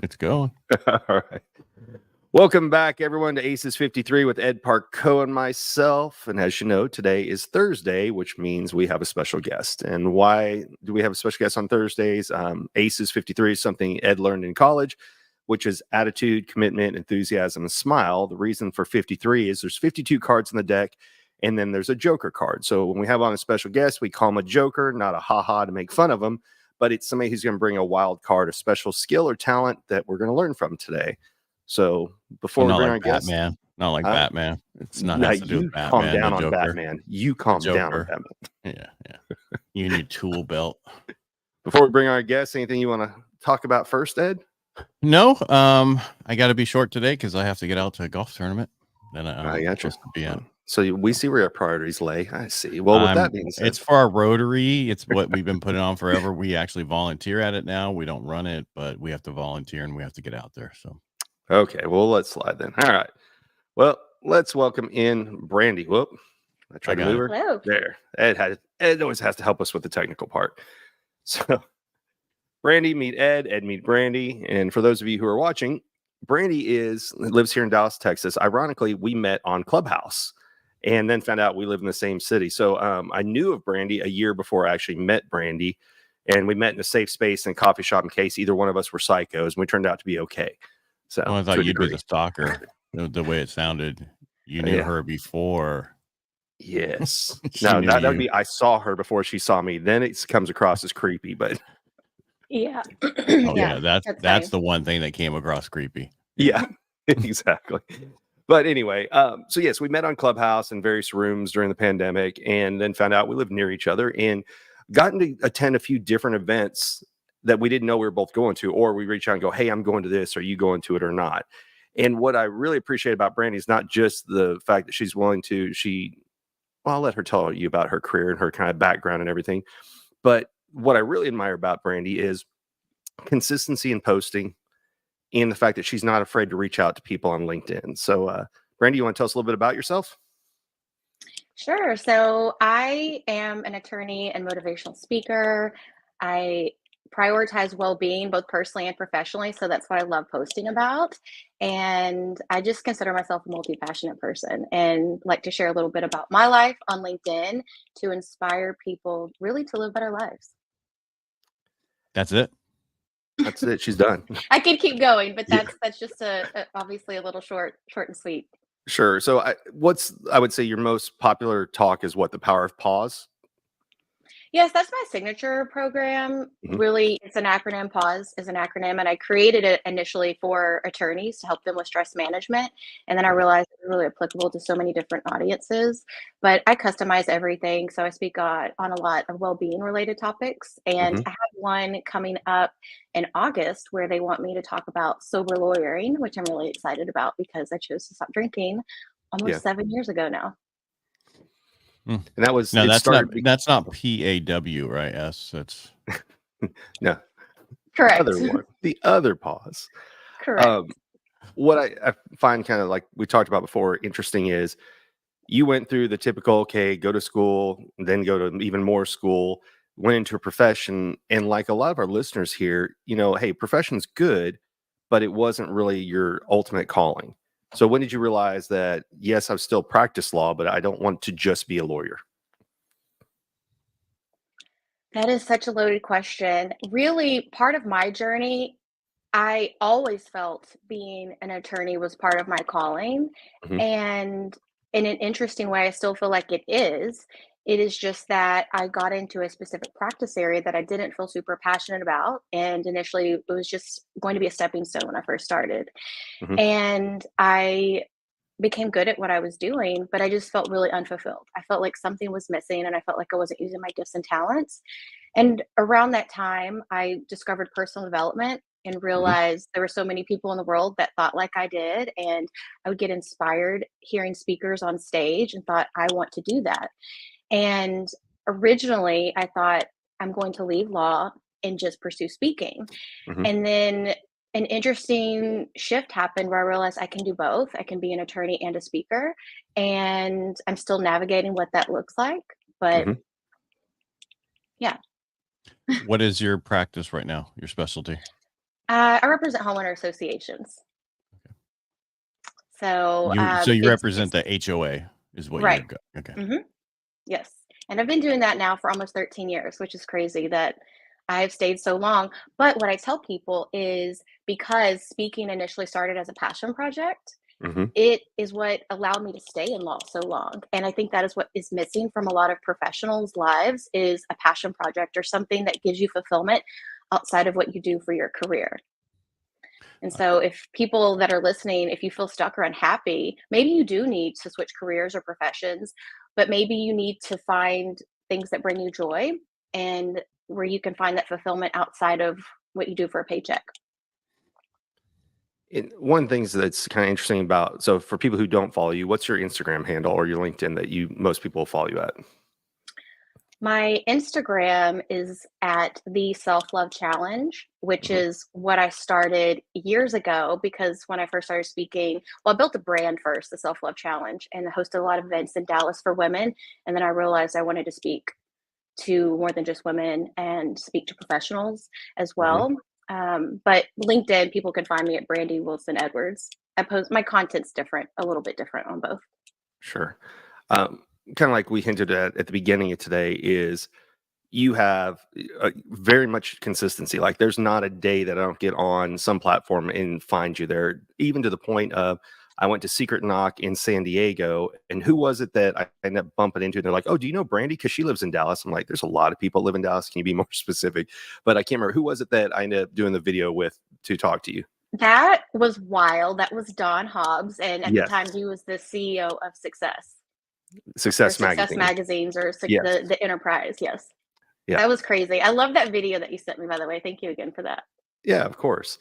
It's going. All right. Welcome back, everyone, to ACES53 with Ed Parcaut and myself. And as you know, today is Thursday, which means we have a special guest. And why do we have a special guest on Thursdays? ACES53 is something Ed learned in college, which is attitude, commitment, enthusiasm, and smile. The reason for 53 is there's 52 cards in the deck, and then there's a joker card. So when we have on a special guest, we call him a joker, not a ha-ha to make fun of him, but it's somebody who's going to bring a wild card, a special skill or talent that we're going to learn from today. So before we bring our guest, Batman, not like Batman. It's not now has to do you with Batman. calm down on Batman. You calm down on Batman. Yeah. You need tool belt. Before we bring our guest, anything you want to talk about first, Ed? No. I got to be short today because I have to get out to a golf tournament. Then I got you. Be in. So we see where our priorities lay. I see. Well, with that being said, it's for our Rotary. It's what we've been putting on forever. We actually volunteer at it now. We don't run it, but we have to volunteer and we have to get out there. So. Okay, well, let's slide then. All right. Well, let's welcome in Brandy. Whoop. I tried to move her. Hello. There. Ed always has to help us with the technical part. So Brandy, meet Ed. Ed, meet Brandy. And for those of you who are watching, Brandy lives here in Dallas, Texas. Ironically, we met on Clubhouse and then found out we live in the same city. So I knew of Brandy a year before I actually met Brandy. And we met in a safe space in a coffee shop in case either one of us were psychos. And we turned out to be okay. So I thought you'd be the stalker. The way it sounded, you knew her before. Yes. No, that would be. I saw her before she saw me. Then it comes across as creepy, but yeah. That's the one thing that came across creepy. Yeah, exactly. But anyway, so yes, we met on Clubhouse in various rooms during the pandemic, and then found out we live near each other and gotten to attend a few different events that we didn't know we were both going to, or we reach out and go, hey, I'm going to this. Are you going to it or not? And what I really appreciate about Brandy is not just the fact that she's willing to, I'll let her tell you about her career and her kind of background and everything. But what I really admire about Brandy is consistency in posting and the fact that she's not afraid to reach out to people on LinkedIn. So Brandy, you want to tell us a little bit about yourself? Sure. So I am an attorney and motivational speaker. I prioritize well-being both personally and professionally, so that's what I love posting about. And I just consider myself a multi-passionate person and like to share a little bit about my life on LinkedIn to inspire people really to live better lives. That's it. She's done. I could keep going, but that's just obviously a little short and sweet. Sure. So I would say your most popular talk is what, the power of pause? Yes, that's my signature program. Mhm. Really, it's an acronym. PAUSE is an acronym, and I created it initially for attorneys to help them with stress management. And then I realized it's really applicable to so many different audiences. But I customize everything, so I speak on a lot of well-being related topics. And I have one coming up in August where they want me to talk about sober lawyering, which I'm really excited about because I chose to stop drinking almost 7 years ago now. And that was that's not PAW, right? That's no, correct. The other pause. Correct. What I find kind of like we talked about before interesting is you went through the typical go to school, then go to even more school, went into a profession, and like a lot of our listeners here, hey, profession's good, but it wasn't really your ultimate calling. So when did you realize that, yes, I've still practiced law, but I don't want to just be a lawyer? That is such a loaded question. Really, part of my journey, I always felt being an attorney was part of my calling. And in an interesting way, I still feel like it is. It is just that I got into a specific practice area that I didn't feel super passionate about. And initially, it was just going to be a stepping stone when I first started. And I became good at what I was doing, but I just felt really unfulfilled. I felt like something was missing and I felt like I wasn't using my gifts and talents. And around that time, I discovered personal development and realized there were so many people in the world that thought like I did. And I would get inspired hearing speakers on stage and thought, I want to do that. And originally I thought I'm going to leave law and just pursue speaking. And then an interesting shift happened where I realized I can do both. I can be an attorney and a speaker, and I'm still navigating what that looks like. But yeah. What is your practice right now? Your specialty? I represent homeowner associations. So So you represent it's the HOA is what you're right. okay. Hmm. Yes. And I've been doing that now for almost 13 years, which is crazy that I've stayed so long. But what I tell people is because speaking initially started as a passion project, Hmm. it is what allowed me to stay in law so long. And I think that is what is missing from a lot of professionals' lives is a passion project or something that gives you fulfillment outside of what you do for your career. And Uh, so if people that are listening, if you feel stuck or unhappy, maybe you do need to switch careers or professions, but maybe you need to find things that bring you joy and where you can find that fulfillment outside of what you do for a paycheck. One of the things that's kind of interesting about, so for people who don't follow you, what's your Instagram handle or your LinkedIn that most people follow you at? My Instagram is at the Self Love Challenge, which Hmm. is what I started years ago because when I first started speaking, well, I built a brand first, the Self Love Challenge, and I hosted a lot of events in Dallas for women. And then I realized I wanted to speak to more than just women and speak to professionals as Hmm. well. But LinkedIn, people can find me at Brandy Wilson Edwards. I post my content's different, a little bit different on both. Sure. Um, Kind of like we hinted at the beginning of today, is you have very much consistency. Like there's not a day that I don't get on some platform and find you there, even to the point of I went to Secret Knock in San Diego, and who was it that I ended up bumping into? They're like, "Oh, do you know Brandy? Because she lives in Dallas." I'm like, "There's a lot of people live in Dallas. Can you be more specific?" But I can't remember who was it that I ended up doing the video with to talk to you. That was wild. That was Don Hobbs. And at the Yes, time, he was the CEO of Success or Success Success Magazine. Magazines or Yes, the Enterprise. Yes. yeah. That was crazy. I love that video that you sent me, by the way. Thank you again for that. Yeah, of course.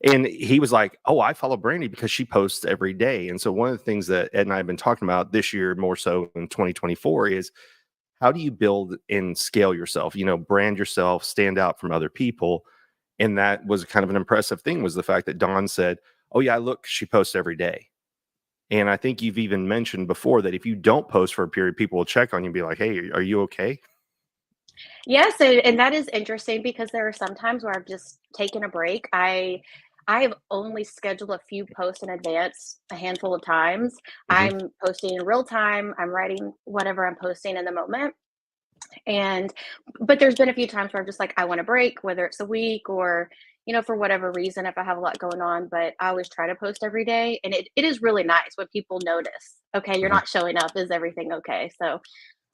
And he was like, "Oh, I follow Brandy because she posts every day." And so one of the things that Ed and I have been talking about this year, more so in 2024, is how do you build and scale yourself? Brand yourself, stand out from other people. And that was kind of an impressive thing, was the fact that Dawn said, "Oh yeah, look, she posts every day." And I think you've even mentioned before that if you don't post for a period, people will check on you and be like, "Hey, are you okay?" Yes, and that is interesting because there are some times where I've just taken a break. I have only scheduled a few posts in advance a handful of times. Hmm. I'm posting in real time. I'm writing whatever I'm posting in the moment. And but there's been a few times where I'm just like, I want a break, whether it's a week or, for whatever reason, if I have a lot going on, but I always try to post every day. And it is really nice when people notice, okay, you're Hmm. not showing up. Is everything okay? So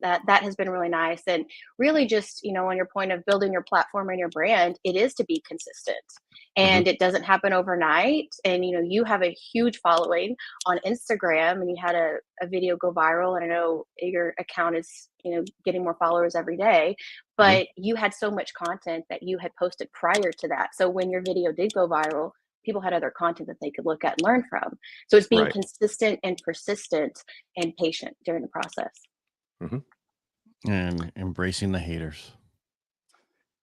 that has been really nice. And really just, on your point of building your platform and your brand, it is to be consistent. Hmm. And it doesn't happen overnight. And you have a huge following on Instagram and you had a video go viral. And I know your account is, getting more followers every day, Hmm. but you had so much content that you had posted prior to that. So when your video did go viral, people had other content that they could look at and learn from. So it's being Right. consistent and persistent and patient during the process. Hmm. And embracing the haters.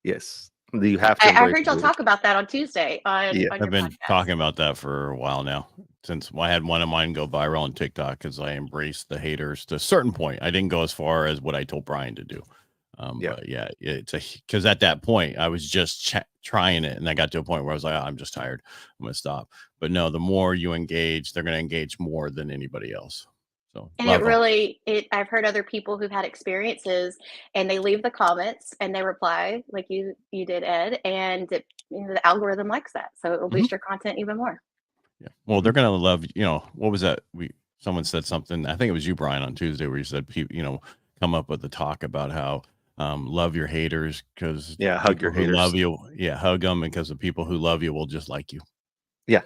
Yes. You have to I embrace heard y'all it. talk about that on Tuesday Yeah. on I've your been talking podcast. about that for a while now. Since I had one of mine go viral on TikTok because I embraced the haters to a certain point. I didn't go as far as what I told Brian to do. Yeah. But yeah, because at that point I was just trying it, and I got to a point where I was like, I'm just tired. I'm gonna stop. But no, the more you engage, they're gonna engage more than anybody else. So And it love them. really it I've heard other people who've had experiences and they leave the comments and they reply like you did, Ed, and the algorithm likes that. So it will Mhm. boost your content even more. Yeah. Well, Mhm. they're gonna love. What was that? Someone said something. I think it was you, Brian, on Tuesday, where you said, come up with a talk about how love your haters because Yeah. Hug your people who haters. love you, yeah, hug them, because the people who love you will just like you. Yeah.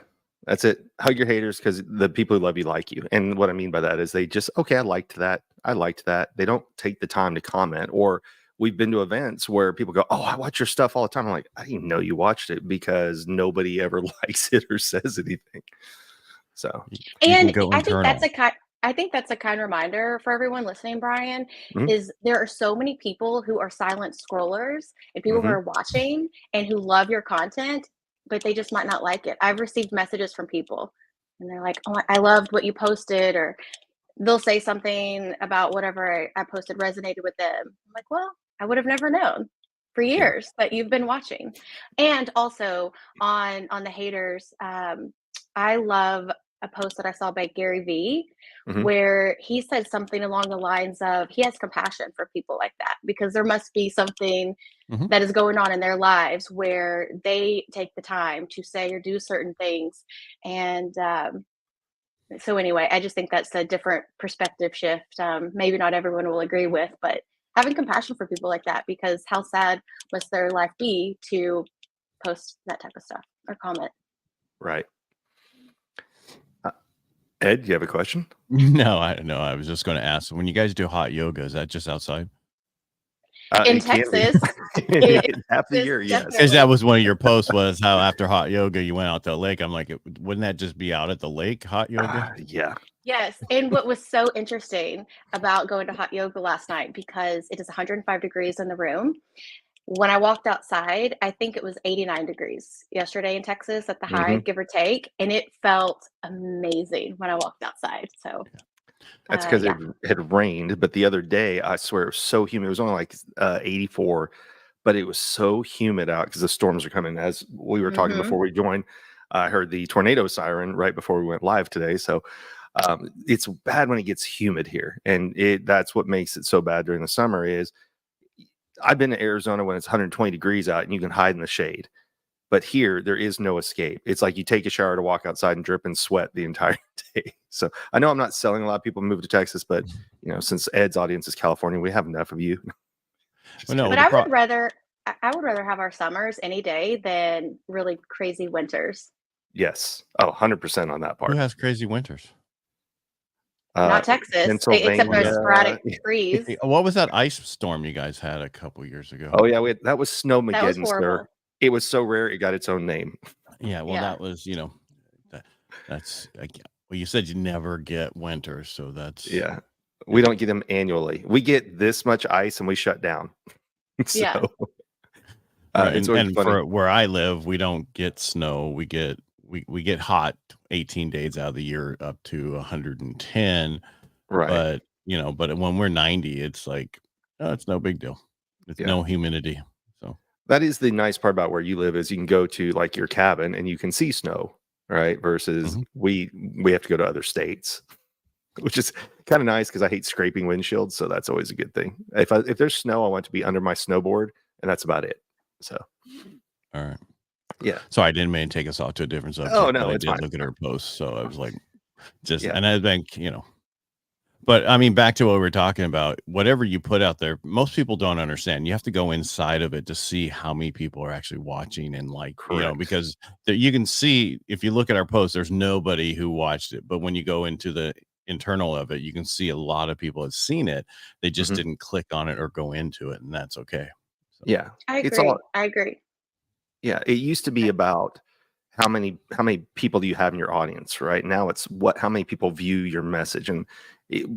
That's it. Hug your haters because the people who love you like you. And what I mean by that is they just, okay, I liked that. I liked that. They don't take the time to comment. Or we've been to events where people go, "Oh, I watch your stuff all the time." I'm like, "I didn't even know you watched it," because nobody ever likes it or says anything. So, You can And go I think internal. I think that's a kind reminder for everyone listening, Brian, mhm, is there are so many people who are silent scrollers and people who mhm, are watching and who love your content, but they just might not like it. I've received messages from people and they're like, "Oh, I loved what you posted," or they'll say something about whatever I posted resonated with them. I'm like, well, I would have never known. for years that you've been watching. And also on the haters, I love a post that I saw by Gary Vee where he said something along the lines of he has compassion for people like that because there must be something that is going on in their lives where they take the time to say or do certain things. And so anyway, I just think that's a different perspective shift. Maybe not everyone will agree with, but having compassion for people like that, because how sad must their life be to post that type of stuff or comment? Right. Ed, you have a question? No, I was just going to ask, when you guys do hot yoga, is that just outside? In Texas, half the year, yes. Because that was one of your posts was how after hot yoga you went out to the lake. I'm like, wouldn't that just be out at the lake, hot yoga? Yeah. Yes. And what was so interesting about going to hot yoga last night, because it is 105 degrees in the room. When I walked outside, I think it was 89 degrees yesterday in Texas at the high, give or take. And it felt amazing when I walked outside. So that's because it had rained. But the other day, I swear it was so humid. It was only like 84, but it was so humid out because the storms are coming. As we were talking before we joined, I heard the tornado siren right before we went live today. So it's bad when it gets humid here. And that's what makes it so bad during the summer is I've been to Arizona when it's 120 degrees out and you can hide in the shade. But here, there is no escape. It's like you take a shower to walk outside and drip and sweat the entire day. So I know I'm not selling a lot of people move to Texas, but since Ed's audience is California, we have enough of you. But I would rather have our summers any day than really crazy winters. Yes. Oh, 100% on that part. Who has crazy winters? Not Texas, except for a sporadic freeze. What was that ice storm you guys had a couple years ago? Oh, yeah. That was Snowmageddon, that was horrible. sir. It was so rare, it got its own name. Yeah, well, that was, that's, well, you said you never get winter, so that's. Yeah, we don't get them annually. We get this much ice and we shut down. Yeah. Right. And for where I live, we don't get snow. We get hot 18 days out of the year up to 110. Right. But when we're 90, it's like, oh, it's no big deal. It's no humidity. So that is the nice part about where you live is you can go to like your cabin and you can see snow, right? Versus we have to go to other states, which is kind of nice because I hate scraping windshields. So that's always a good thing. If there's snow, I want to be under my snowboard, and that's about it. So, all right. Yeah. So I didn't mean to take us off to a different subject. Oh, no, but I it's did fine. look at her post. So I was like, and I think, but I mean, back to what we were talking about, whatever you put out there, most people don't understand. You have to go inside of it to see how many people are actually watching and because you can see, if you look at our post, there's nobody who watched it. But when you go into the internal of it, you can see a lot of people have seen it. They just didn't click on it or go into it. And that's okay. So. Yeah. I agree. Yeah. It used to be about how many people do you have in your audience, right? Now it's how many people view your message. And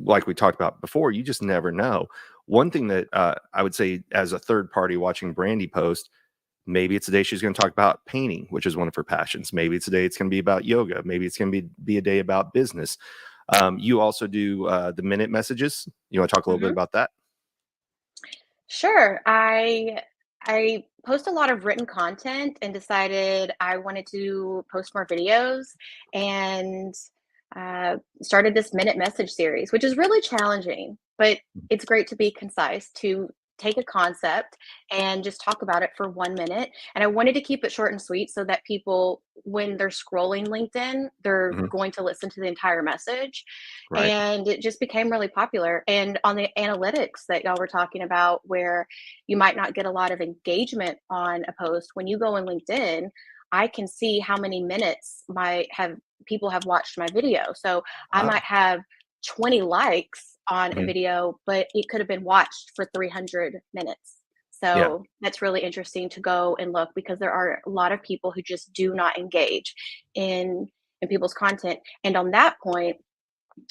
like we talked about before, you just never know. One thing that I would say as a third party watching Brandy post, maybe it's a day she's going to talk about painting, which is one of her passions. Maybe it's a day it's going to be about yoga. Maybe it's going to be a day about business. You also do the minute messages. You want to talk a little bit about that? Sure. I post a lot of written content and decided I wanted to post more videos and started this minute message series, which is really challenging, but it's great to be concise, to take a concept and just talk about it for 1 minute. And I wanted to keep it short and sweet so that people, when they're scrolling LinkedIn, they're going to listen to the entire message. Right. And it just became really popular. And on the analytics that y'all were talking about, where you might not get a lot of engagement on a post, when you go on LinkedIn, I can see how many minutes people have watched my video. So I might have 20 likes on a video, but it could have been watched for 300 minutes. So that's really interesting to go and look, because there are a lot of people who just do not engage in people's content. And on that point,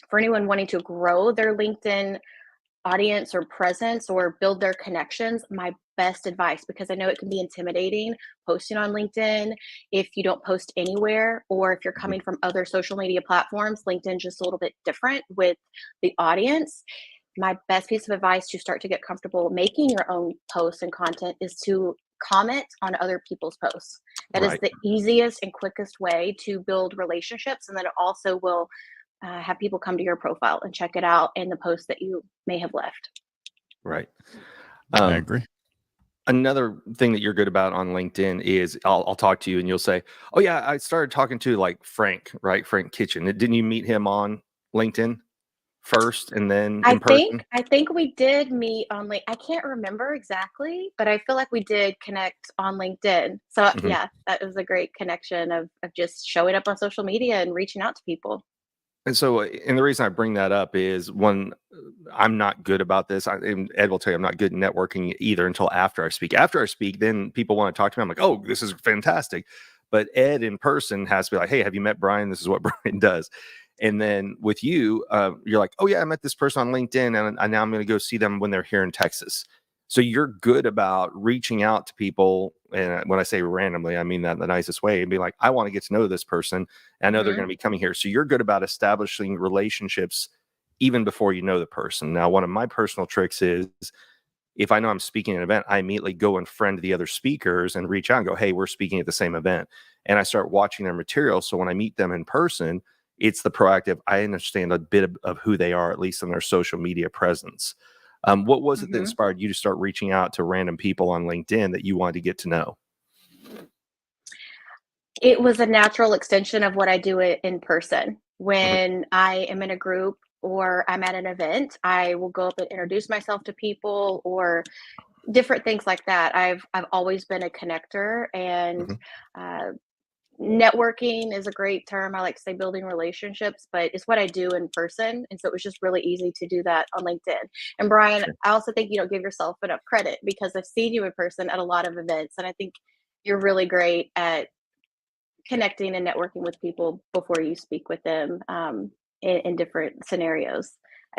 for anyone wanting to grow their LinkedIn audience or presence or build their connections, my best advice, because I know it can be intimidating posting on LinkedIn if you don't post anywhere, or if you're coming from other social media platforms. LinkedIn's just a little bit different with the audience. my best piece of advice to start to get comfortable making your own posts and content is to comment on other people's posts. That is Right. the easiest and quickest way to build relationships. And then it also will have people come to your profile and check it out and the posts that you may have left. Right. I agree. Another thing that you're good about on LinkedIn is I'll talk to you and you'll say, oh yeah, I started talking to like Frank, right? Frank Kitchen. Didn't you meet him on LinkedIn first and then in person? I think we did meet on I can't remember exactly, but I feel like we did connect on LinkedIn. So Mhm. yeah, that was a great connection of just showing up on social media and reaching out to people. And so, and the reason I bring that up is one, I'm not good about this. And Ed will tell you I'm not good at networking either until after I speak. After I speak, then people want to talk to me. I'm like, oh, this is fantastic. But Ed in person has to be like, hey, have you met Brian? This is what Brian does. And then with you, you're like, oh yeah, I met this person on LinkedIn, and now I'm going to go see them when they're here in Texas. So you're good about reaching out to people, and when I say randomly, I mean that in the nicest way, and be like, I want to get to know this person. I know they're Mhm. going to be coming here. So you're good about establishing relationships even before you know the person. Now, one of my personal tricks is if I know I'm speaking at an event, I immediately go and friend the other speakers and reach out and go, hey, we're speaking at the same event. And I start watching their material. So when I meet them in person, it's the proactive. I understand a bit of who they are, at least in their social media presence. What was it that Mhm. inspired you to start reaching out to random people on LinkedIn that you wanted to get to know? It was a natural extension of what I do in person. Mhm. When I am in a group or I'm at an event, I will go up and introduce myself to people or different things like that. I've always been a connector, and Mhm. uh, networking is a great term. I like to say building relationships, but it's what I do in person. And so it was just really easy to do that on LinkedIn. And Brian, Sure. I also think you don't give yourself enough credit because I've seen you in person at a lot of events. And I think you're really great at connecting and networking with people before you speak with them in different scenarios.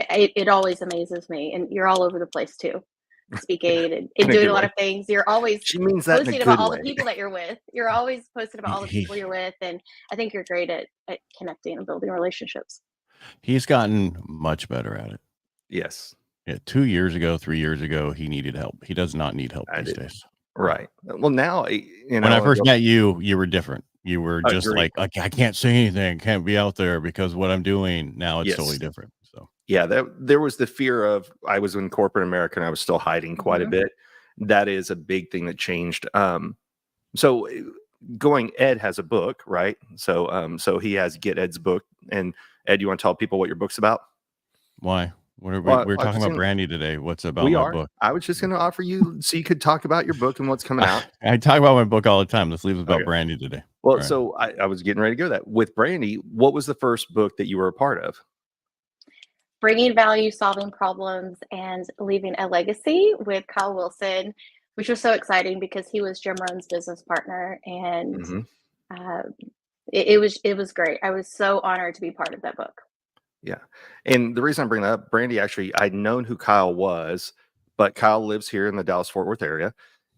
It always amazes me. And you're all over the place too, speaking and In a doing good a lot way. of things. You're always She means that in a posting about good all the way. people that you're with. You're always posting about all the He people you're with. And I think you're great at connecting and building relationships. he's gotten much better at it. Yes, Yeah, 2 years ago, 3 years ago, he needed help. He does not need help I these did. days. Right. Well, now, When I first met you, you were different. You were just agree. like, I can't say anything, can't be out there because what I'm doing now, it's totally Yes. different. So Yeah, there was the fear of I was in corporate America and I was still hiding quite a Hmm. bit. That is a big thing that changed. So going, Ed has a book, right? So he has Get Ed's book. And Ed, you want to tell people what your book's about? why? What are Well, we're I was talking just about gonna, Brandy today. What's about we my are. book? I was just going to offer you so you could talk about your book and what's coming out. I talk about my book all the time. Let's leave it about Okay. Brandy today. Well, All right. so I was getting ready to go that with Brandy. What was the first book that you were a part of? Bringing value, solving problems, and leaving a legacy with Kyle Wilson, which was so exciting because he was Jim Rohn's business partner, and Hmm. uh, it was great. I was so honored to be part of that book. Yeah. And the reason I bring that up, Brandy, actually, I'd known who Kyle was, but Kyle lives here in the Dallas Fort Worth area.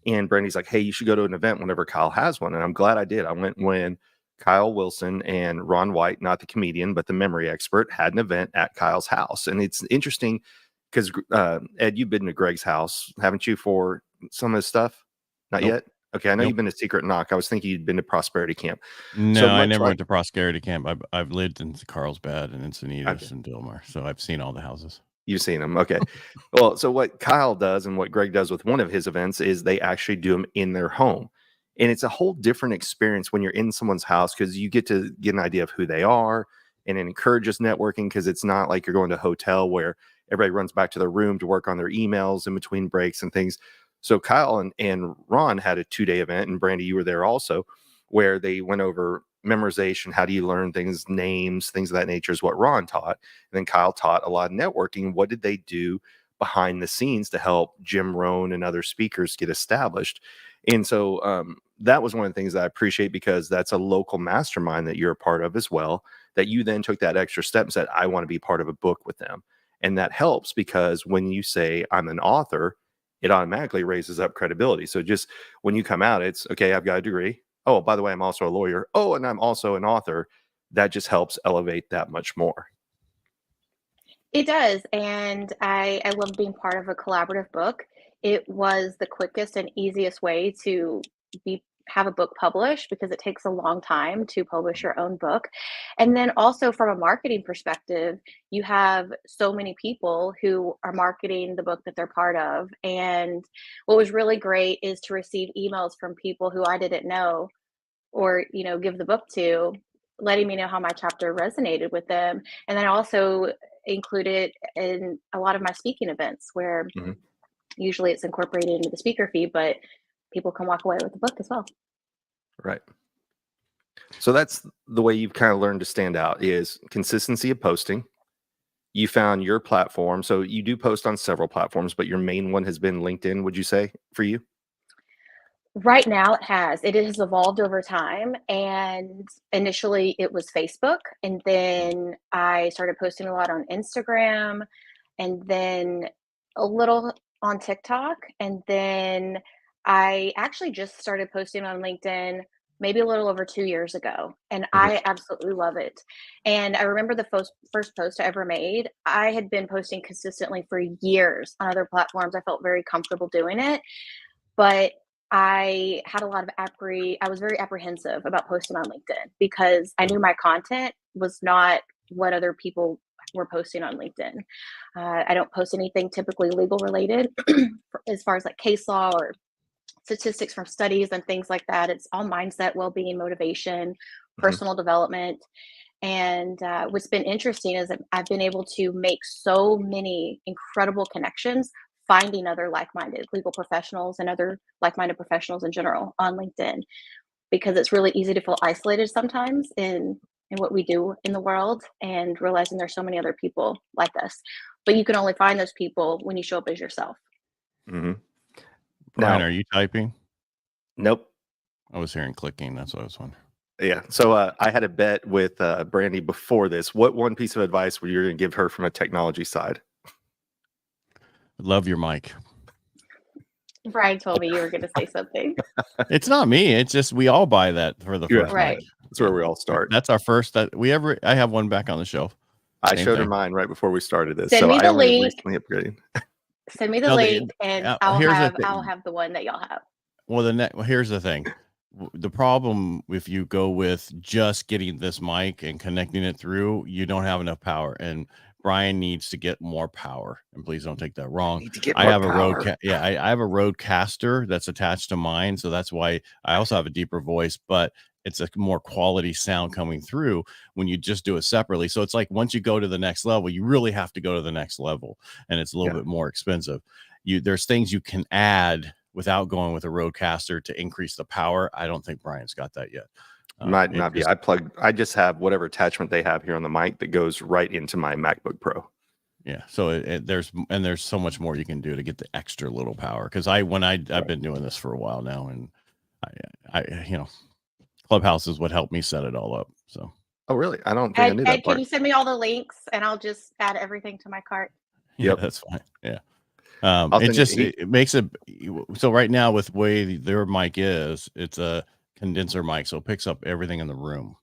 And Brandy's like, hey, you should go to an event whenever Kyle has one. And I'm glad I did. I went when Kyle Wilson and Ron White, not the comedian, but the memory expert, had an event at Kyle's house. And it's interesting because, Ed, you've been to Greg's house, haven't you, for some of his stuff? Not Nope. yet. Okay. I know Nope. you've been to Secret Knock. I was thinking you'd been to Prosperity Camp. So No, I much never like, went to Prosperity Camp. I've lived in Carlsbad and okay. Encinitas and Dilmar, so I've seen all the houses. You've seen them. Okay. Well, so what Kyle does and what Greg does with one of his events is they actually do them in their home. And it's a whole different experience when you're in someone's house because you get to get an idea of who they are, and it encourages networking because it's not like you're going to a hotel where everybody runs back to their room to work on their emails in between breaks and things. So Kyle and Ron had a 2-day event, and Brandy, you were there also, where they went over memorization. How do you learn things, names, things of that nature is what Ron taught. And then Kyle taught a lot of networking. What did they do behind the scenes to help Jim Rohn and other speakers get established? And so that was one of the things that I appreciate because that's a local mastermind that you're a part of as well, that you then took that extra step and said, I want to be part of a book with them. And that helps because when you say I'm an author, it automatically raises up credibility. So just when you come out, it's okay, I've got a degree. Oh, by the way, I'm also a lawyer. Oh, and I'm also an author. That just helps elevate that much more. It does, and I love being part of a collaborative book. It was the quickest and easiest way to have a book published because it takes a long time to publish your own book. And then also from a marketing perspective, you have so many people who are marketing the book that they're part of. And what was really great is to receive emails from people who I didn't know or, give the book to, letting me know how my chapter resonated with them. And then I also include it in a lot of my speaking events where Mhm. usually it's incorporated into the speaker fee, but people can walk away with the book as well. Right. So that's the way you've kind of learned to stand out is consistency of posting. You found your platform. So you do post on several platforms, but your main one has been LinkedIn, would you say, for you? Right now it has evolved over time, and initially it was Facebook, and then I started posting a lot on Instagram, and then a little on TikTok, and then I actually just started posting on LinkedIn maybe a little over 2 years ago, and Mhm. I absolutely love it. And I remember the first post I ever made, I had been posting consistently for years on other platforms. I felt very comfortable doing it, but I had a lot of I was very apprehensive about posting on LinkedIn because I knew my content was not what other people were posting on LinkedIn. I don't post anything typically legal related as far as like case law or statistics from studies and things like that. It's all mindset, well-being, motivation, Mhm. personal development. And what's been interesting is that I've been able to make so many incredible connections finding other like-minded legal professionals and other like-minded professionals in general on LinkedIn because it's really easy to feel isolated sometimes in what we do in the world and realizing there's so many other people like us. But you can only find those people when you show up as yourself. Mhm. Brian, Now, are you typing? nope. I was hearing clicking. That's what I was wondering. Yeah. So I had a bet with Brandy before this. What one piece of advice were you going to give her from a technology side? Love your mic. Brian told me you were going to say something. It's not me. It's just we all buy that for the Yeah. first Right. mic. That's where we all start. That's our first that we ever. I have one back on the shelf. I Same showed her thing. mine right before we started this. Send So me I the only link. recently upgraded. Send me the No, link, and here's the I'll thing. have the one that y'all have. Well, here's the thing. The problem if you go with just getting this mic and connecting it through, you don't have enough power. And Brian needs to get more power. And please don't take that wrong. Need to get I more have a power. I have a Rodecaster that's attached to mine, so that's why I also have a deeper voice, but it's a more quality sound coming through when you just do it separately. So it's like once you go to the next level, you really have to go to the next level, and it's a little Yeah. bit more expensive. There's things you can add without going with a Rodecaster to increase the power. I don't think Brian's got that yet. Might not be. I just have whatever attachment they have here on the mic that goes right into my MacBook Pro. Yeah. So there's so much more you can do to get the extra little power. Because I've been doing this for a while now, and I Clubhouse is what helped me set it all up. So. Oh, really? I don't think I knew that Ed, can part. you send me all the links and I'll just add everything to my cart? Yeah, Yep. that's fine. Yeah. I'll It send just you. it makes it so right now with the way their mic is, it's a condenser mic, so it picks up everything in the room.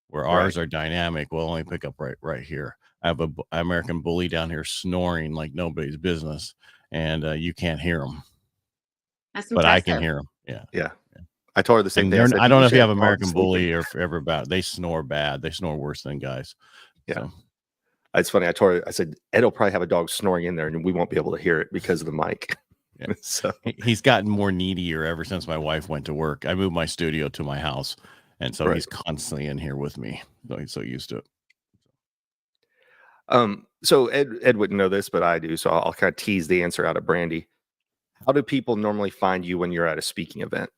Where ours are dynamic, we'll only pick up right here. I have a American Bully down here snoring like nobody's business, and you can't hear them, That's but I can impressive. hear them. Yeah. Yeah. I told her the same And thing. I said, I don't know if should you have dogs American sleeping." Bully or ever about. They snore bad. They snore worse than guys. Yeah. So. It's funny. I told her, I said, Ed will probably have a dog snoring in there and we won't be able to hear it because of the mic. Yeah. So He's gotten more needier ever since my wife went to work. I moved my studio to my house, and so he's constantly in here with me. So he's so used to it. So Ed wouldn't know this, but I do. So I'll kind of tease the answer out of Brandy. How do people normally find you when you're at a speaking event?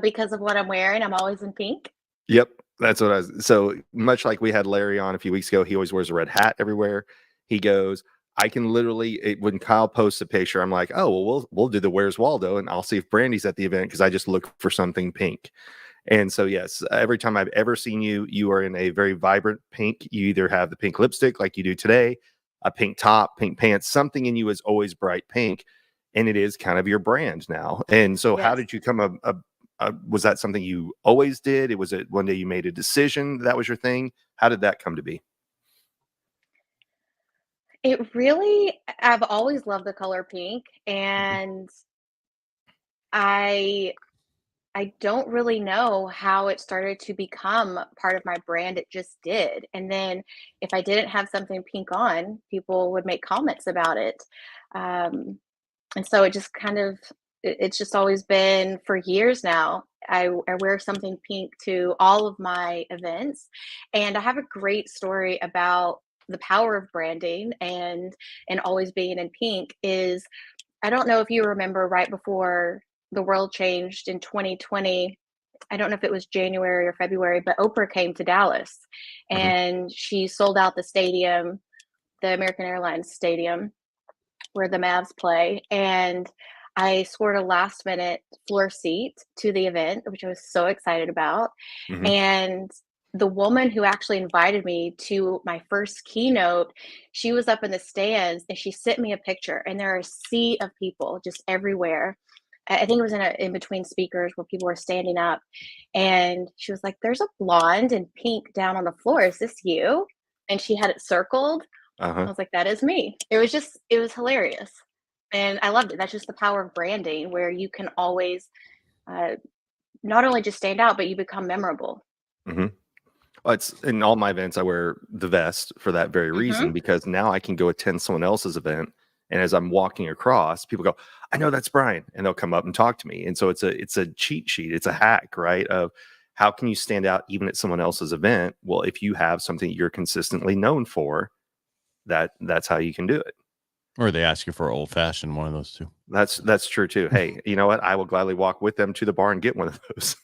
Because of what I'm wearing, I'm always in pink. Yep, that's what I was. So much like we had Larry on a few weeks ago, he always wears a red hat everywhere he goes. I can literally, when Kyle posts a picture, I'm like, oh, well, we'll do the Where's Waldo, and I'll see if Brandy's at the event because I just look for something pink. And so, yes, every time I've ever seen you, you are in a very vibrant pink. You either have the pink lipstick like you do today, a pink top, pink pants, something in you is always bright pink. And it is kind of your brand now. And so, how Yes. did you come was that something you always did? Was it one day you made a decision that was your thing? How did that come to be? I've always loved the color pink, and I I don't really know how it started to become part of my brand. It just did. And then if I didn't have something pink on, people would make comments about it. Um, and so it just kind of, it's just always been for years now. I wear something pink to all of my events. And I have a great story about the power of branding and always being in pink is I don't know if you remember right before the world changed in 2020. I don't know if it was January or February, but Oprah came to Dallas Mhm. and she sold out the stadium, the American Airlines Stadium where the Mavs play. And I scored a last minute floor seat to the event, which I was so excited about. Mhm. And the woman who actually invited me to my first keynote, she was up in the stands and she sent me a picture. And there are a sea of people just everywhere. I think it was in between speakers where people were standing up. And she was like, "There's a blonde and pink down on the floor. Is this you?" And she had it circled. I Uh-huh. was like, "That is me." It was hilarious, and I loved it. That's just the power of branding where you can always, uh, not only just stand out, but you become memorable. Mhm. Well, it's in all my events, I wear the vest for that very reason, Mhm. because now I can go attend someone else's event. And as I'm walking across, people go, "I know that's Brian." And they'll come up and talk to me. And so it's a cheat sheet. It's a hack, right? Of how can you stand out even at someone else's event? Well, if you have something you're consistently known for, that's how you can do it. Or they ask you for old fashioned, one of those two. That's true too. Hey, you know what? I will gladly walk with them to the bar and get one of those.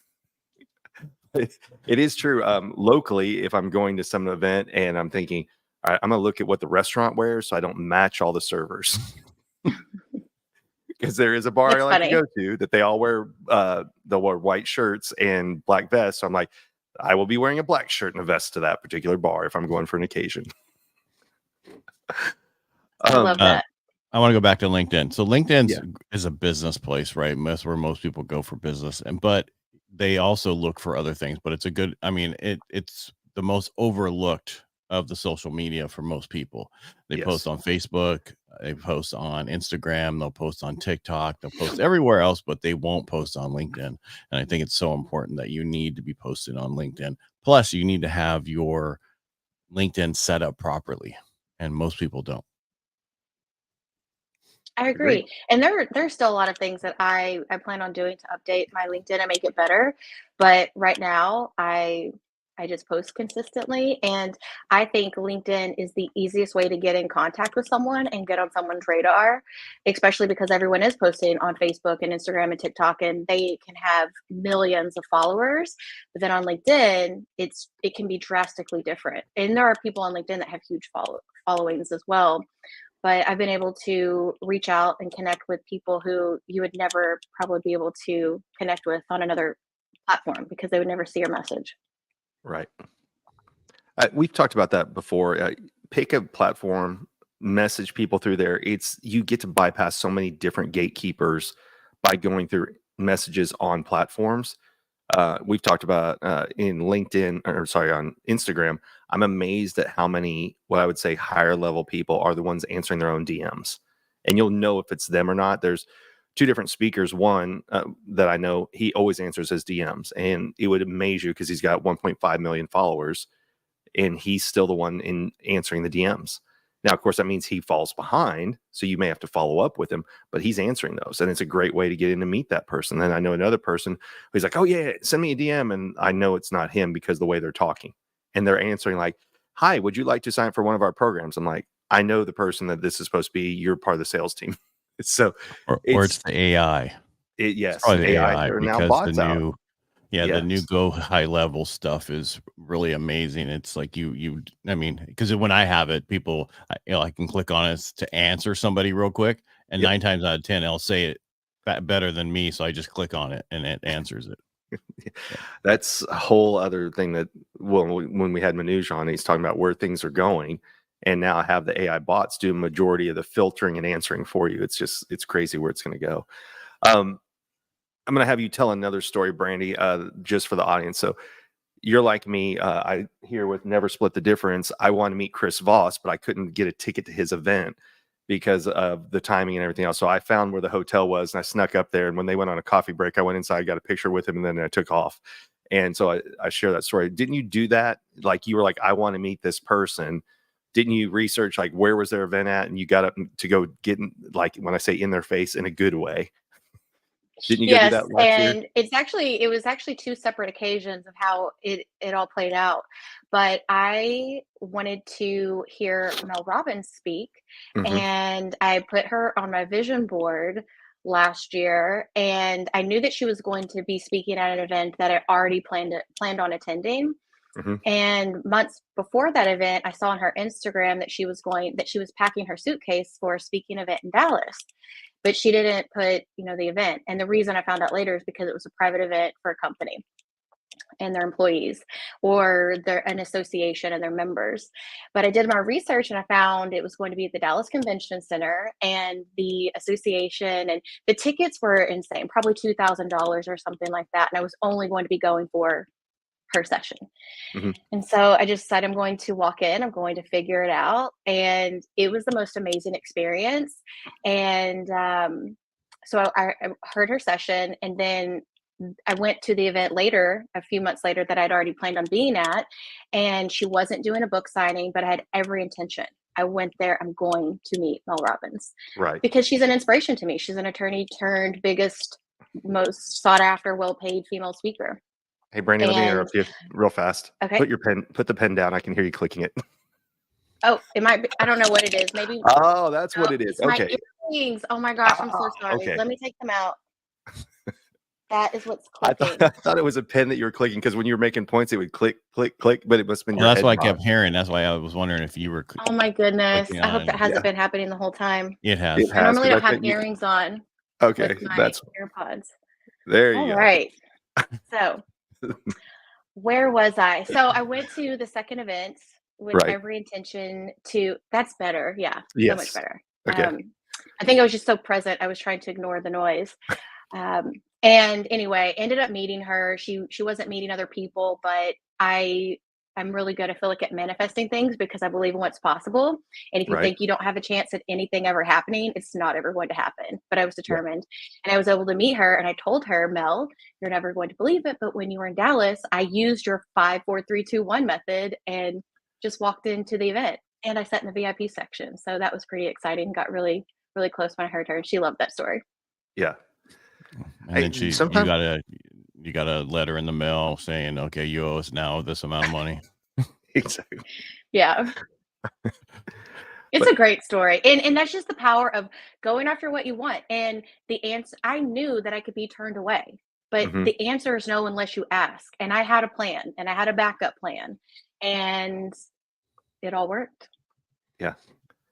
It is true. Locally, if I'm going to some event and I'm thinking, all right, I'm gonna look at what the restaurant wears so I don't match all the servers. Because there is a bar I That's like to funny. go to that they all wear they'll wear white shirts and black vests. So I'm like, I will be wearing a black shirt and a vest to that particular bar if I'm going for an occasion. I love Um, that. I want to go back to LinkedIn. So LinkedIn yeah, is a business place, right? That's where most people go for business, and but they also look for other things. But it's a good. I mean, it's the most overlooked of the social media for most people. They post yes, on Facebook, they post on Instagram, they'll post on TikTok, they'll post everywhere else, but they won't post on LinkedIn. And I think it's so important that you need to be posted on LinkedIn. Plus, you need to have your LinkedIn set up properly, and most people don't. I agreed. agree. And there's still a lot of things that I plan on doing to update my LinkedIn and make it better. But right now, I just post consistently, and I think LinkedIn is the easiest way to get in contact with someone and get on someone's radar, especially because everyone is posting on Facebook and Instagram and TikTok, and they can have millions of followers. But then on LinkedIn, it can be drastically different. And there are people on LinkedIn that have huge followings as well, but I've been able to reach out and connect with people who you would never probably be able to connect with on another platform because they would never see your message. Right. We've talked about that before. Pick a platform, message people through there. It's you get to bypass so many different gatekeepers by going through messages on platforms. We've talked about in LinkedIn, or sorry, on Instagram. I'm amazed at how many, what I would say, higher level people are the ones answering their own DMs, and you'll know if it's them or not. There's two different speakers. One that I know, he always answers his DMs, and it would amaze you because he's got 1.5 million followers, and he's still the one in answering the DMs. Now, of course, that means he falls behind, so you may have to follow up with him, but he's answering those, and it's a great way to get in to meet that person. Then I know another person who's like, "Oh yeah, send me a DM," and I know it's not him because the way they're talking, and they're answering like, "Hi, would you like to sign up for one of our programs?" I'm like, I know the person that this is supposed to be. You're part of the sales team, so Or it's the AI. It's yes, probably the AI. AI There are now because bots out. the new Yes, go high level stuff is really amazing. It's like I mean, because when I have it, people, I can click on it to answer somebody real quick, and yep. 9 times out of 10, they'll say it better than me. So I just click on it and it answers it. So, That's a whole other thing that when we had Manoj on, he's talking about where things are going. And now I have the AI bots do a majority of the filtering and answering for you. It's crazy where it's going to go. Um, I'm going to have you tell another story, Brandy, just for the audience. So you're like me. I here with Never Split the Difference. I want to meet Chris Voss, but I couldn't get a ticket to his event because of the timing and everything else. So I found where the hotel was and I snuck up there. And when they went on a coffee break, I went inside, got a picture with him, and then I took off. And so I share that story. Didn't you do that? Like you were like, I want to meet this person. Didn't you research like where was their event at? And you got up to go get in, like when I say in their face in a good way. Didn't you go do Yes, that last year? and it was actually two separate occasions of how it all played out. But I wanted to hear Mel Robbins speak, Mhm. and I put her on my vision board last year, and I knew that she was going to be speaking at an event that I already planned on attending. Mhm. And months before that event, I saw on her Instagram that she was packing her suitcase for a speaking event in Dallas, but she didn't put, the event. And the reason I found out later is because it was a private event for a company and their employees, or an association and their members. But I did my research and I found it was going to be at the Dallas Convention Center, and the association, and the tickets were insane, probably $2,000 or something like that. And I was only going to be going for her session. Mhm. And so I just said, I'm going to walk in, I'm going to figure it out. And it was the most amazing experience. And so I heard her session, and then I went to the event later, a few months later, that I'd already planned on being at. And she wasn't doing a book signing, but I had every intention. I went there, I'm going to meet Mel Robbins. Right. Because she's an inspiration to me. She's an attorney turned biggest, most sought after, well paid female speaker. Hey, Brandy, let me interrupt you real fast. Okay. Put the pen down. I can hear you clicking it. Oh, it might be. I don't know what it is. Maybe. Oh, that's what it is. It's my Okay. earrings. Oh my gosh, I'm so sorry. Okay. Let me take them out. That is what's I clicking. thought it was a pen that you were clicking because when you were making points, it would click, click, click, but it must have been your That's head what I nod. kept hearing. That's why I was wondering if you were. Oh my goodness. clicking I hope on that it. hasn't been happening the whole time. It has. It I has, normally 'cause don't I have think you- earrings on Okay, with my that's AirPods. there you All go. right. So where was I? So I went to the second event with Right. every intention to. That's better. Yeah. So much Yes. better. Okay. I think I was just so present. I was trying to ignore the noise. And anyway, ended up meeting her. She wasn't meeting other people, but I'm really good, I feel like, at manifesting things because I believe in what's possible. And if you Right. think you don't have a chance at anything ever happening, it's not ever going to happen. But I was Yeah. determined. And I was able to meet her, and I told her, Mel, you're never going to believe it, but when you were in Dallas, I used your 5, 4, 3, 2, 1 method and just walked into the event. And I sat in the VIP section. So that was pretty exciting. Got really, really close when I heard her, and she loved that story. Yeah. And then you got a letter in the mail saying, okay, you owe us now this amount of money. Exactly. Yeah. It's a great story. And that's just the power of going after what you want. And the answer, I knew that I could be turned away, but Mhm. the answer is no unless you ask. And I had a plan, and I had a backup plan, and it all worked. Yeah.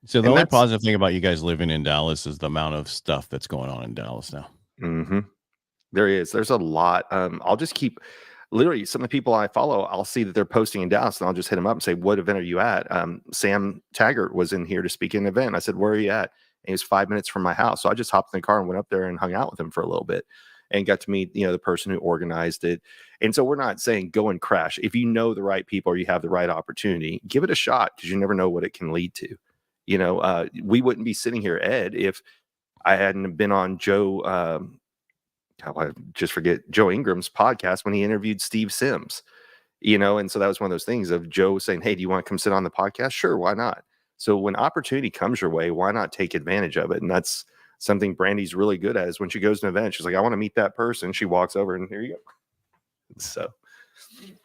So the And only that's- positive thing about you guys living in Dallas is the amount of stuff that's going on in Dallas now. Mhm. There is. There's a lot. I'll just keep literally some of the people I follow. I'll see that they're posting in Dallas, and I'll just hit them up and say, "What event are you at?" Sam Taggart was in here to speak in an event. I said, "Where are you at?" And he was 5 minutes from my house, so I just hopped in the car and went up there and hung out with him for a little bit, and got to meet the person who organized it. And so we're not saying go and crash. If you know the right people or you have the right opportunity, give it a shot because you never know what it can lead to. We wouldn't be sitting here, Ed, if I hadn't been on Joe. I just forget Joe Ingram's podcast when he interviewed Steve Sims, and so that was one of those things of Joe saying, "Hey, do you want to come sit on the podcast?" Sure, why not? So when opportunity comes your way, why not take advantage of it? And that's something Brandy's really good at is when she goes to an event, she's like, "I want to meet that person." She walks over and here you go. So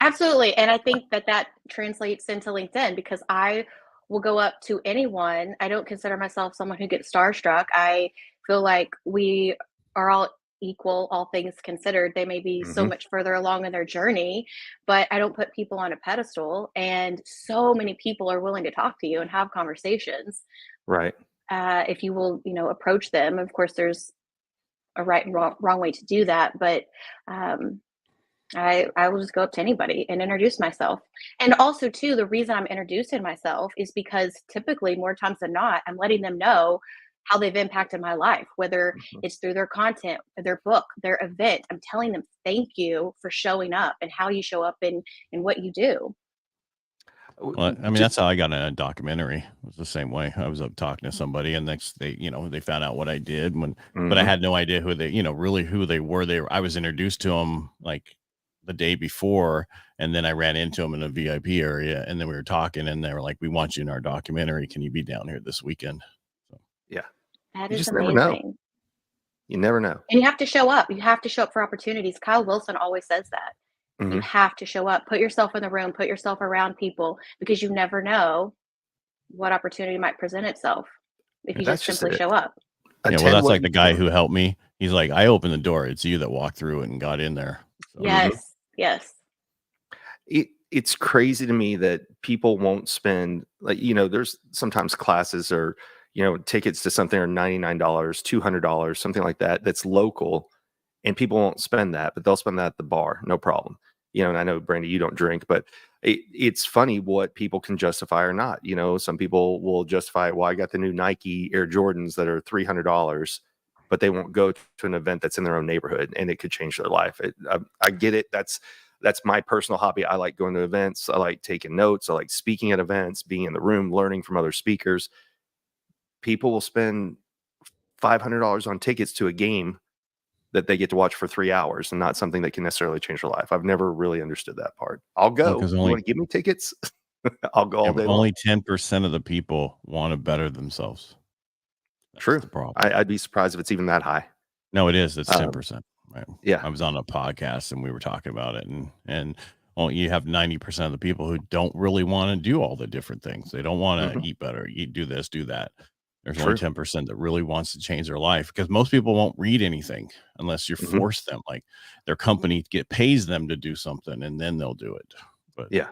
Absolutely. And I think that translates into LinkedIn because I will go up to anyone. I don't consider myself someone who gets starstruck. I feel like we are all equal, all things considered. They may be so Mhm. much further along in their journey, but I don't put people on a pedestal. And so many people are willing to talk to you and have conversations right. if you will, approach them. Of course, there's a right and wrong way to do that, but I will just go up to anybody and introduce myself. And also, too, the reason I'm introducing myself is because typically, more times than not, I'm letting them know how they've impacted my life, whether it's through their content, their book, their event. I'm telling them thank you for showing up and how you show up and what you do. Well, I mean, that's how I got in a documentary. It was the same way. I was up talking to somebody, and next they found out what I did but I had no idea who they, really who they were. I was introduced to them like the day before, and then I ran into them in a VIP area, and then we were talking, and they were like, "We want you in our documentary. Can you be down here this weekend?" So, yeah, That you is just amazing. never know. You never know. And you have to show up. You have to show up for opportunities. Kyle Wilson always says that. You have to show up, put yourself in the room, put yourself around people, because you never know what opportunity might present itself if you just simply show up. Yeah, well, that's like the guy who helped me. He's like, I opened the door. It's you that walked through it and got in there. So. Yes. Yes. It's crazy to me that people won't spend, like, there's sometimes classes or, tickets to something are $99, $200, something like that, that's local, and people won't spend that, but they'll spend that at the bar. No problem. And I know, Brandy, you don't drink, but it's funny what people can justify or not. Some people will justify, well, I got the new Nike Air Jordans that are $300, but they won't go to an event that's in their own neighborhood and it could change their life. I get it. That's my personal hobby. I like going to events. I like taking notes. I like speaking at events, being in the room, learning from other speakers. People will spend $500 on tickets to a game that they get to watch for 3 hours, and not something that can necessarily change their life. I've never really understood that part. I'll go. You want to give me tickets? I'll go all day long. Only 10% of the people want to better themselves. That's true. The problem. I'd be surprised if it's even that high. No, it is. It's 10%. Right. Yeah. I was on a podcast and we were talking about it, and well, you have 90% of the people who don't really want to do all the different things. They don't want to eat better, do this, do that. There's only 10% that really wants to change their life, because most people won't read anything unless you force them. Like their company pays them to do something, and then they'll do it. But yeah.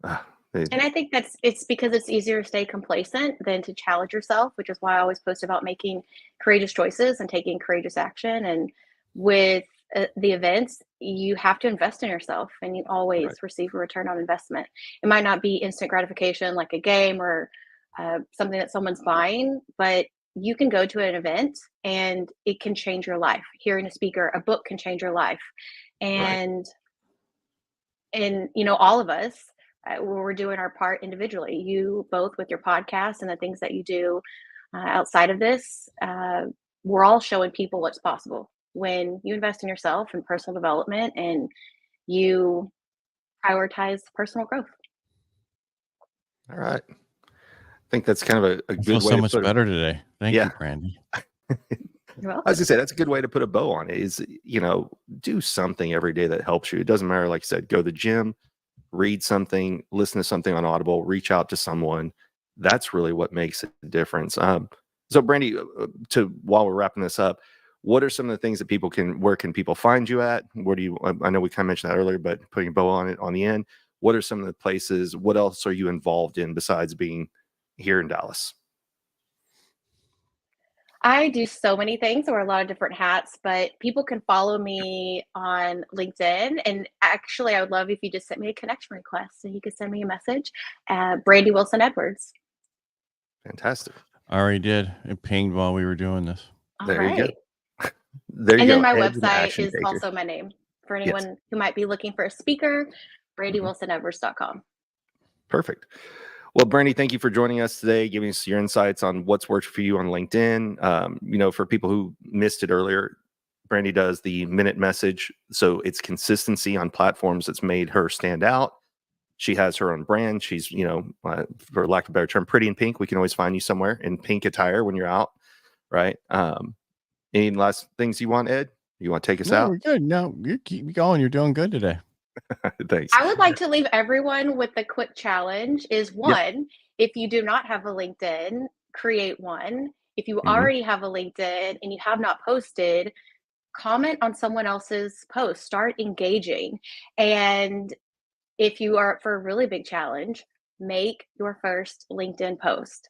And I think it's because it's easier to stay complacent than to challenge yourself, which is why I always post about making courageous choices and taking courageous action. And with the events, you have to invest in yourself, and you always receive a return on investment. It might not be instant gratification like a game or something that someone's buying, but you can go to an event and it can change your life. Hearing a speaker, a book can change your life. And all of us, we're doing our part individually. You both with your podcast and the things that you do outside of this, we're all showing people what's possible when you invest in yourself and personal development, and you prioritize personal growth. All right. I think that's kind of a good way. I feel so much better today. Thank you, Brandy. I was gonna say, that's a good way to put a bow on it. Is, do something every day that helps you. It doesn't matter, like I said, go to the gym, read something, listen to something on Audible, reach out to someone. That's really what makes a difference. So Brandy, while we're wrapping this up, what are some of the things that where can people find you at? Where do you, I know we kind of mentioned that earlier, but putting a bow on it on the end, what are some of the places, what else are you involved in besides being here in Dallas? I do so many things. There were a lot of different hats, but people can follow me on LinkedIn. And actually, I would love if you just sent me a connection request, so you could send me a message at Brandy Wilson Edwards. Fantastic. I already did. It pinged while we were doing this. There you go. There you go. And then my website is also my name. For anyone who might be looking for a speaker, BrandyWilsonEdwards.com. Perfect. Well, Brandy, thank you for joining us today, giving us your insights on what's worked for you on LinkedIn. For people who missed it earlier, Brandy does the minute message. So it's consistency on platforms that's made her stand out. She has her own brand. She's, for lack of a better term, pretty in pink. We can always find you somewhere in pink attire when you're out, right? Any last things you want, Ed? You want to take us out? We're good. No, you keep going. You're doing good today. Thanks. I would like to leave everyone with a quick challenge. Is one, if you do not have a LinkedIn, create one. If you already have a LinkedIn and you have not posted, comment on someone else's post. Start engaging. And if you are up for a really big challenge, make your first LinkedIn post.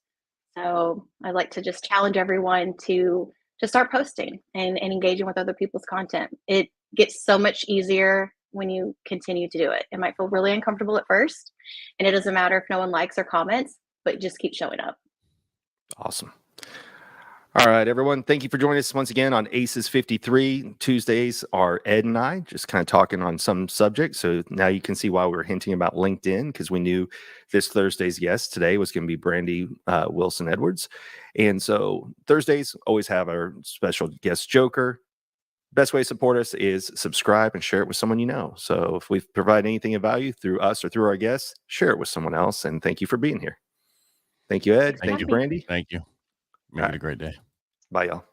So I'd like to just challenge everyone to start posting and engaging with other people's content. It gets so much easier when you continue to do it. It might feel really uncomfortable at first, and it doesn't matter if no one likes or comments, but just keep showing up. Awesome. All right, everyone. Thank you for joining us once again on ACES53. Tuesdays are Ed and I just kind of talking on some subject. So now you can see why we were hinting about LinkedIn, because we knew this Thursday's guest today was going to be Brandy Wilson Edwards. And so Thursdays always have our special guest joker. Best way to support us is subscribe and share it with someone you know. So if we provide anything of value through us or through our guests, share it with someone else. And thank you for being here. Thank you, Ed. Thank you, Brandy. Thank you. Make it a great day. Bye, y'all.